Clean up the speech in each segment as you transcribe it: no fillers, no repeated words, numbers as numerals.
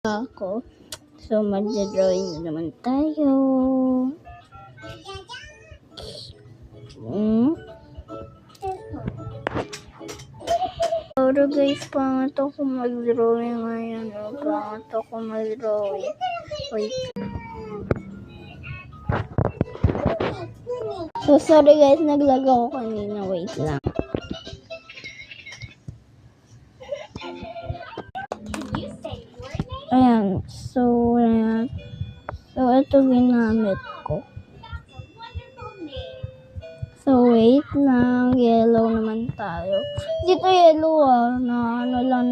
ako. So, magdadrawing na naman tayo. Pero guys, pangat ako mag-drawing ngayon. Pangat ako mag-drawing. Wait. So, sorry guys, naglag ako kanina. Wait lang. Ayan. So, ayan. So, ito ginamit ko. So, wait lang. Yellow naman tayo. Dito yellow na ano lang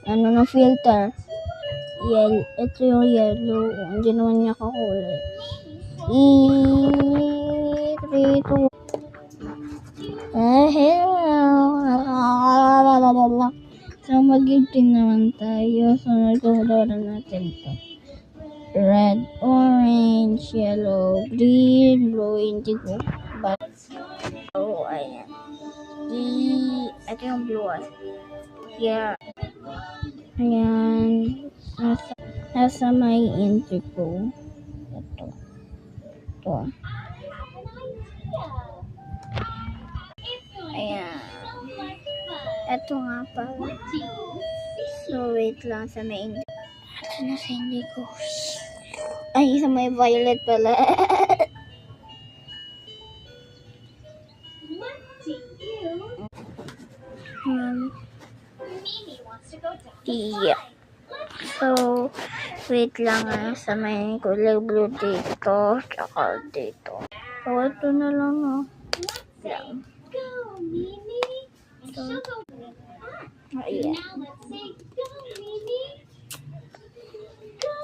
ng filter. Ito yung yellow. Hindi naman niya kakulay. 3, 2, hello. So, mag-green naman tayo. So, nagkukulora natin ito. Red, orange, yellow, green, blue, indigo. So, ayan. Ito yung blue one. Yeah. Ayan. Nasa may indigo. Ito. Ayan. Ito nga pala. So, wait lang sa may indigo. Ito na sa indigo. Ay, sa may violet pala. Yeah. So, wait lang sa may kulay blue dito, tsaka dito. So, ito na lang lang. So, ayan.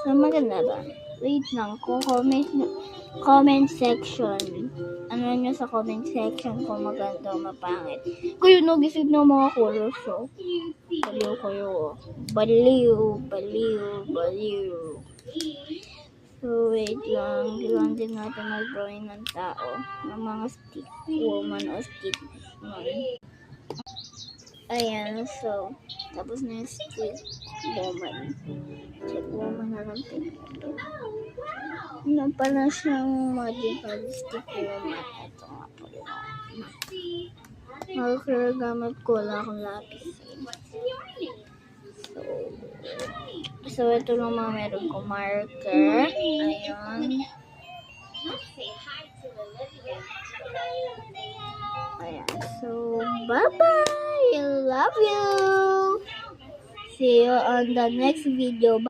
So, maganda ba? Wait lang, comment section. Ano nyo sa comment section kung maganda o mapangit. Kayo nag-isip ng mga colors, so. Baliw. So, wait lang. Kailangan din natin mag-drawing ng tao. Ng mga stick woman o stick man. Ayan, so, tapos na yung stick woman. Stick woman na lang pinito. Ano pala siyang magical stick woman. Ito nga po yun. Gamit ko lang akong lapis. So, ito lang mga meron ko marker. Ayan. Ayan. So, bye-bye! I love you! See you on the next video.